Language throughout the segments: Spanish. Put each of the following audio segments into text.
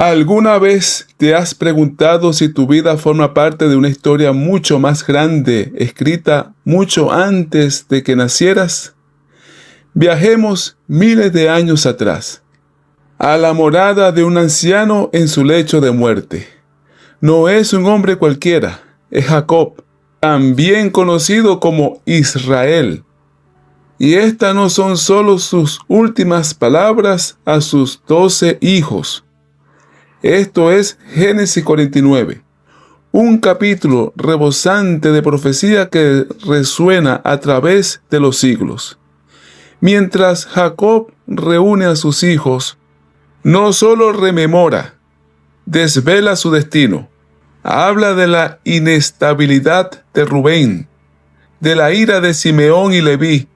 ¿Alguna vez te has preguntado si tu vida forma parte de una historia mucho más grande, escrita mucho antes de que nacieras? Viajemos miles de años atrás, a la morada de un anciano en su lecho de muerte. No es un hombre cualquiera, es Jacob, también conocido como Israel. Y estas no son solo sus últimas palabras a sus 12 hijos. Esto es Génesis 49, un capítulo rebosante de profecía que resuena a través de los siglos. Mientras Jacob reúne a sus hijos, no solo rememora, desvela su destino, habla de la inestabilidad de Rubén, de la ira de Simeón y Leví,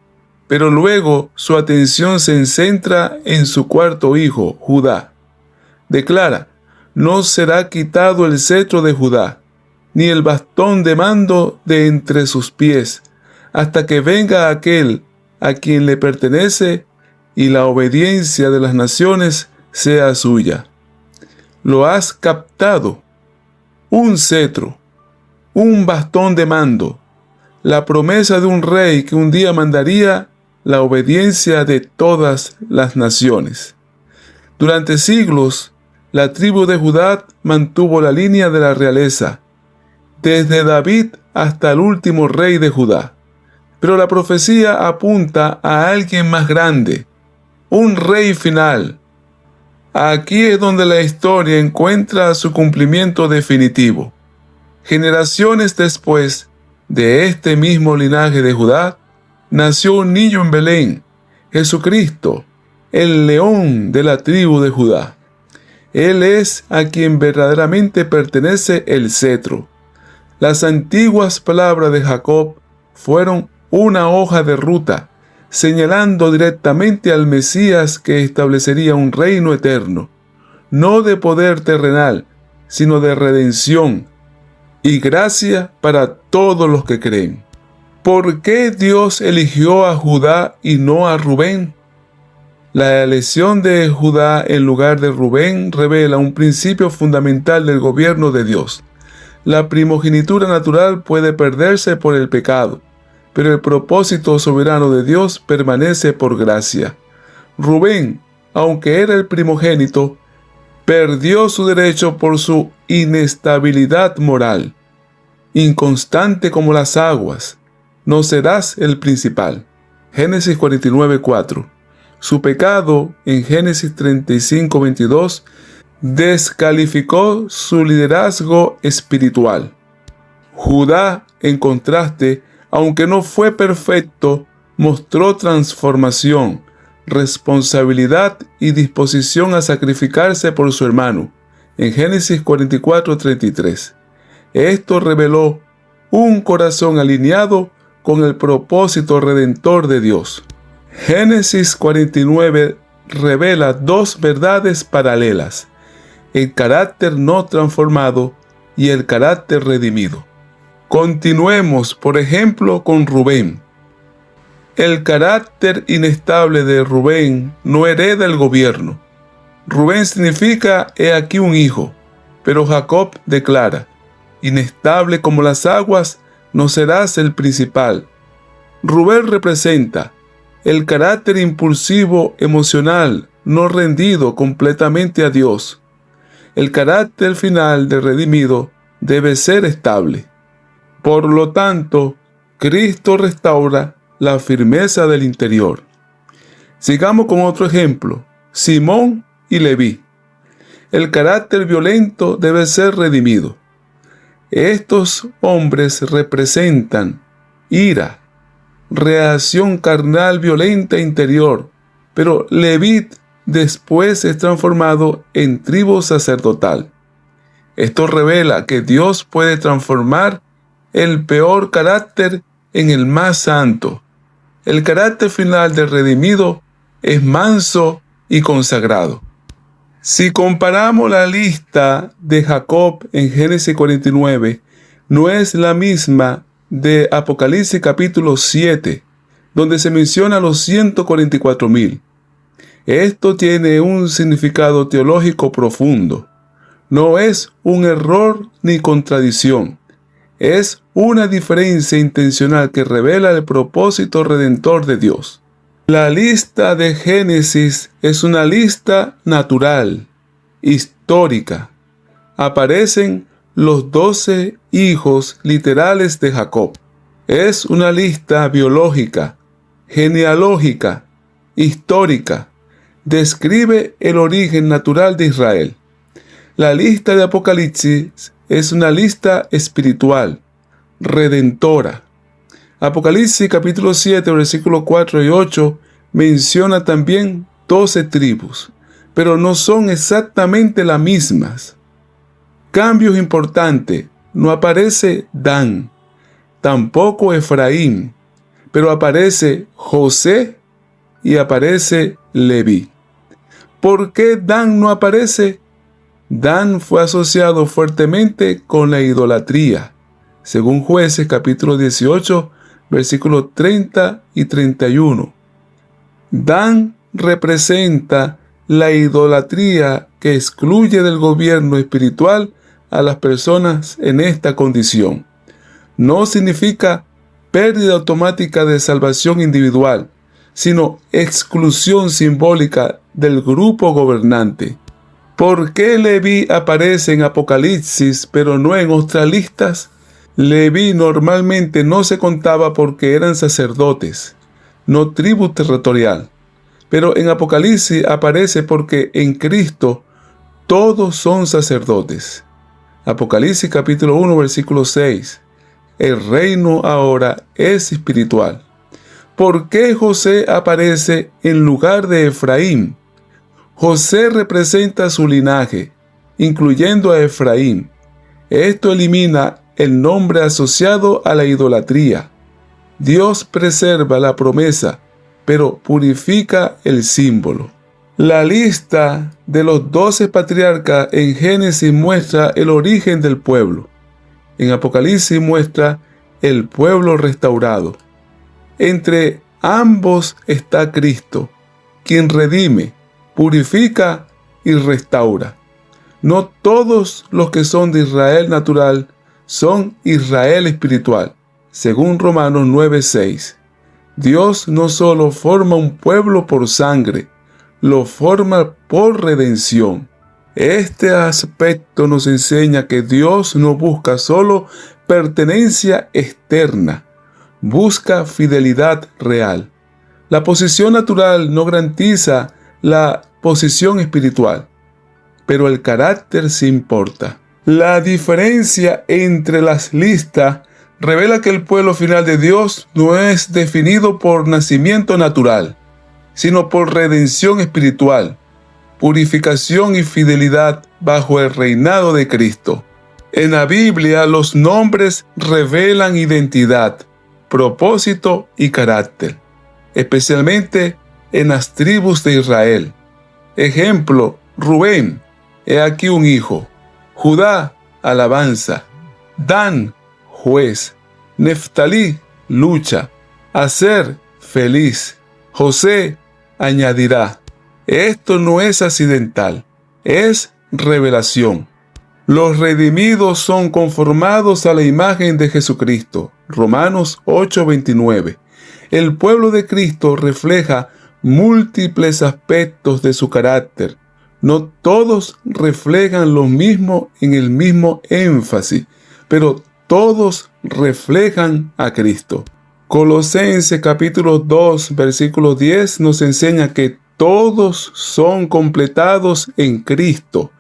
pero luego su atención se centra en su cuarto hijo, Judá. Declara: no será quitado el cetro de Judá, ni el bastón de mando de entre sus pies, hasta que venga aquel a quien le pertenece y la obediencia de las naciones sea suya. Lo has captado. Un cetro, un bastón de mando, la promesa de un rey que un día mandaría la obediencia de todas las naciones. Durante siglos, la tribu de Judá mantuvo la línea de la realeza, desde David hasta el último rey de Judá. Pero la profecía apunta a alguien más grande, un rey final. Aquí es donde la historia encuentra su cumplimiento definitivo. Generaciones después de este mismo linaje de Judá, nació un niño en Belén, Jesucristo, el león de la tribu de Judá. Él es a quien verdaderamente pertenece el cetro. Las antiguas palabras de Jacob fueron una hoja de ruta, señalando directamente al Mesías que establecería un reino eterno, no de poder terrenal, sino de redención y gracia para todos los que creen. ¿Por qué Dios eligió a Judá y no a Rubén? La elección de Judá en lugar de Rubén revela un principio fundamental del gobierno de Dios. La primogenitura natural puede perderse por el pecado, pero el propósito soberano de Dios permanece por gracia. Rubén, aunque era el primogénito, perdió su derecho por su inestabilidad moral. Inconstante como las aguas, no serás el principal. Génesis 49:4. Su pecado, en Génesis 35:22, descalificó su liderazgo espiritual. Judá, en contraste, aunque no fue perfecto, mostró transformación, responsabilidad y disposición a sacrificarse por su hermano, en Génesis 44:33. Esto reveló un corazón alineado con el propósito redentor de Dios. Génesis 49 revela dos verdades paralelas: el carácter no transformado y el carácter redimido. Continuemos, por ejemplo, con Rubén. El carácter inestable de Rubén no hereda el gobierno. Rubén significa "he aquí un hijo", pero Jacob declara: inestable como las aguas, no serás el principal. Rubén representa el carácter impulsivo, emocional, no rendido completamente a Dios. El carácter final del redimido debe ser estable. Por lo tanto, Cristo restaura la firmeza del interior. Sigamos con otro ejemplo: Simón y Leví. El carácter violento debe ser redimido. Estos hombres representan ira, reacción carnal violenta interior, pero Leví después es transformado en tribu sacerdotal. Esto revela que Dios puede transformar el peor carácter en el más santo. El carácter final del redimido es manso y consagrado. Si comparamos la lista de Jacob en Génesis 49, no es la misma de Apocalipsis capítulo 7, donde se menciona los 144,000. Esto tiene un significado teológico profundo. No es un error ni contradicción. Es una diferencia intencional que revela el propósito redentor de Dios. La lista de Génesis es una lista natural, histórica. Aparecen los 12 hijos literales de Jacob. Es una lista biológica, genealógica, histórica. Describe el origen natural de Israel. La lista de Apocalipsis es una lista espiritual, redentora. Apocalipsis capítulo 7, versículos 4 y 8 menciona también 12 tribus, pero no son exactamente las mismas. Cambios importantes: no aparece Dan, tampoco Efraín, pero aparece José y aparece Leví. ¿Por qué Dan no aparece? Dan fue asociado fuertemente con la idolatría, según Jueces capítulo 18, versículos 30 y 31. Dan representa la idolatría que excluye del gobierno espiritual a las personas en esta condición. No significa pérdida automática de salvación individual, sino exclusión simbólica del grupo gobernante. ¿Por qué Leví aparece en Apocalipsis pero no en otras listas? Leví normalmente no se contaba porque eran sacerdotes, no tribu territorial. Pero en Apocalipsis aparece porque en Cristo todos son sacerdotes. Apocalipsis capítulo 1, versículo 6. El reino ahora es espiritual. ¿Por qué José aparece en lugar de Efraín? José representa su linaje, incluyendo a Efraín. Esto elimina el nombre asociado a la idolatría. Dios preserva la promesa, pero purifica el símbolo. La lista de los 12 patriarcas en Génesis muestra el origen del pueblo. En Apocalipsis muestra el pueblo restaurado. Entre ambos está Cristo, quien redime, purifica y restaura. No todos los que son de Israel natural son Israel espiritual, según Romanos 9:6. Dios no solo forma un pueblo por sangre, lo forma por redención. Este aspecto nos enseña que Dios no busca solo pertenencia externa, busca fidelidad real. La posición natural no garantiza la posición espiritual, pero el carácter sí importa. La diferencia entre las listas revela que el pueblo final de Dios no es definido por nacimiento natural, sino por redención espiritual, purificación y fidelidad bajo el reinado de Cristo. En la Biblia, los nombres revelan identidad, propósito y carácter, especialmente en las tribus de Israel. Ejemplo: Rubén, he aquí un hijo; Judá, alabanza; Dan, juez; Neftalí, lucha; Aser, feliz; José, añadirá. Esto no es accidental, es revelación. Los redimidos son conformados a la imagen de Jesucristo. Romanos 8:29. El pueblo de Cristo refleja múltiples aspectos de su carácter. No todos reflejan lo mismo en el mismo énfasis, pero todos reflejan a Cristo. Colosenses capítulo 2, versículo 10 nos enseña que todos son completados en Cristo.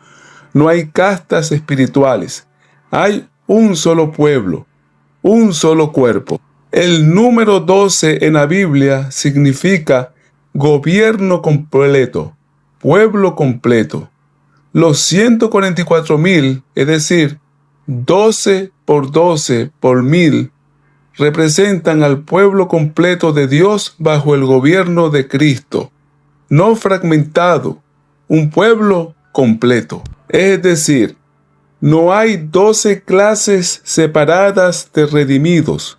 No hay castas espirituales. Hay un solo pueblo, un solo cuerpo. El número 12 en la Biblia significa gobierno completo, pueblo completo. Los 144,000, es decir, 12 por 12 por 1000, representan al pueblo completo de Dios bajo el gobierno de Cristo, no fragmentado, un pueblo completo. Es decir, no hay 12 clases separadas de redimidos.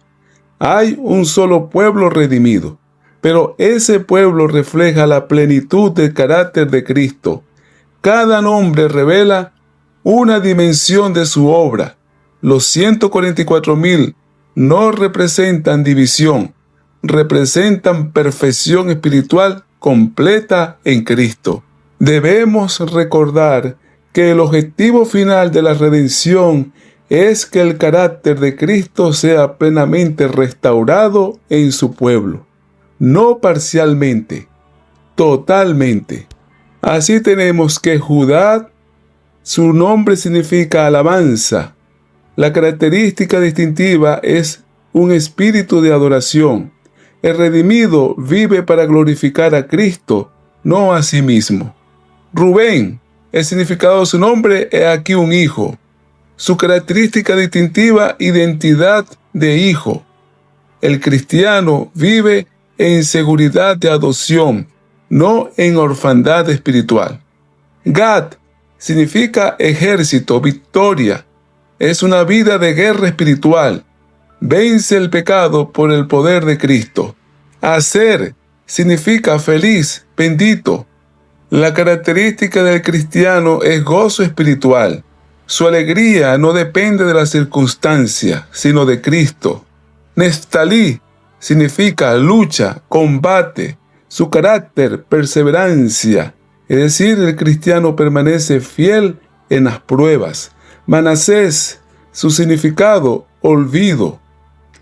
Hay un solo pueblo redimido, pero ese pueblo refleja la plenitud del carácter de Cristo. Cada nombre revela una dimensión de su obra. Los 144,000 no representan división, representan perfección espiritual completa en Cristo. Debemos recordar que el objetivo final de la redención es que el carácter de Cristo sea plenamente restaurado en su pueblo, no parcialmente, totalmente. Así tenemos que Judá, su nombre significa alabanza. La característica distintiva es un espíritu de adoración. El redimido vive para glorificar a Cristo, no a sí mismo. Rubén, el significado de su nombre es aquí un hijo. Su característica distintiva, identidad de hijo. El cristiano vive en seguridad de adopción, no en orfandad espiritual. Gad significa ejército, victoria. Es una vida de guerra espiritual. Vence el pecado por el poder de Cristo. Aser significa feliz, bendito. La característica del cristiano es gozo espiritual. Su alegría no depende de la circunstancia, sino de Cristo. Neftalí significa lucha, combate. Su carácter, perseverancia. Es decir, el cristiano permanece fiel en las pruebas. Manasés, su significado, olvido.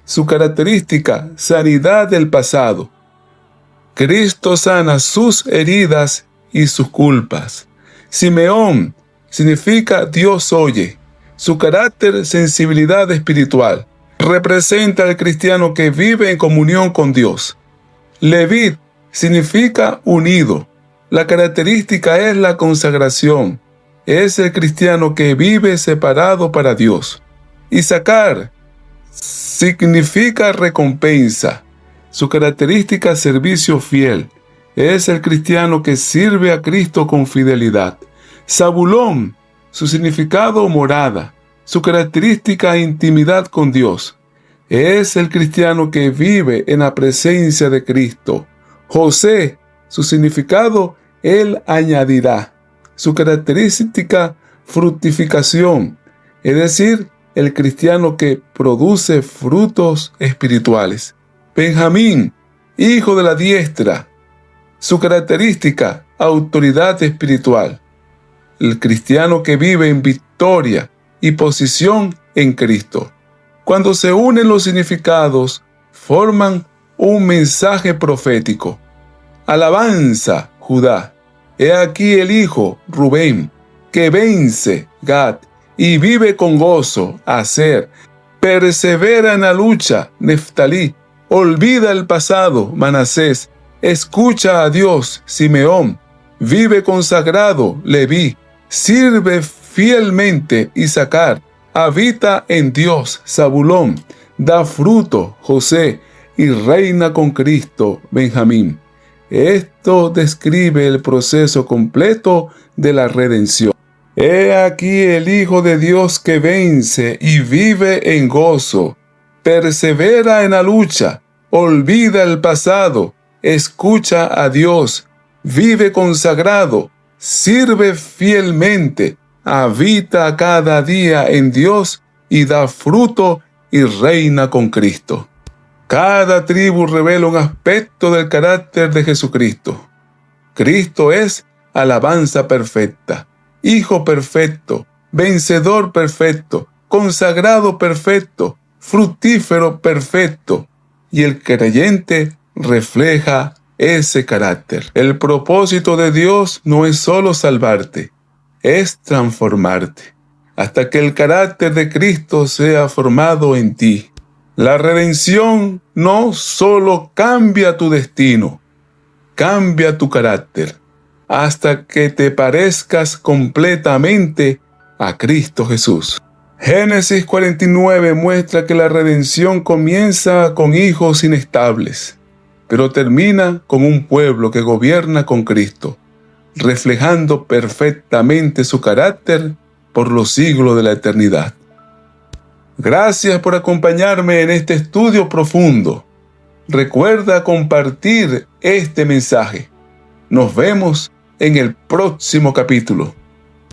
Su característica, sanidad del pasado. Cristo sana sus heridas y sus culpas. Simeón significa Dios oye. Su carácter, sensibilidad espiritual. Representa al cristiano que vive en comunión con Dios. Levit significa unido. La característica es la consagración. Es el cristiano que vive separado para Dios. Issacar significa recompensa. Su característica, servicio fiel. Es el cristiano que sirve a Cristo con fidelidad. Zabulón, su significado, morada. Su característica, intimidad con Dios. Es el cristiano que vive en la presencia de Cristo. José, su significado, Él añadirá. Su característica, fructificación. Es decir, el cristiano que produce frutos espirituales. Benjamín, hijo de la diestra. Su característica, autoridad espiritual. El cristiano que vive en victoria y posición en Cristo. Cuando se unen los significados, forman un mensaje profético. Alabanza, Judá. He aquí el hijo, Rubén, que vence, Gad, y vive con gozo, Aser. Persevera en la lucha, Neftalí. Olvida el pasado, Manasés. Escucha a Dios, Simeón. Vive consagrado, Leví. Sirve fielmente, Issacar. Habita en Dios, Zabulón. Da fruto, José. Y reina con Cristo, Benjamín. Esto describe el proceso completo de la redención. He aquí el Hijo de Dios que vence y vive en gozo. Persevera en la lucha. Olvida el pasado. Escucha a Dios. Vive consagrado. Sirve fielmente. Habita cada día en Dios y da fruto y reina con Cristo. Cada tribu revela un aspecto del carácter de Jesucristo. Cristo es alabanza perfecta, Hijo perfecto, vencedor perfecto, consagrado perfecto, fructífero perfecto. Y el creyente refleja ese carácter. El propósito de Dios no es solo salvarte, es transformarte, hasta que el carácter de Cristo sea formado en ti. La redención no solo cambia tu destino, cambia tu carácter, hasta que te parezcas completamente a Cristo Jesús. Génesis 49 muestra que la redención comienza con hijos inestables, pero termina con un pueblo que gobierna con Cristo, reflejando perfectamente su carácter por los siglos de la eternidad. Gracias por acompañarme en este estudio profundo. Recuerda compartir este mensaje. Nos vemos en el próximo capítulo.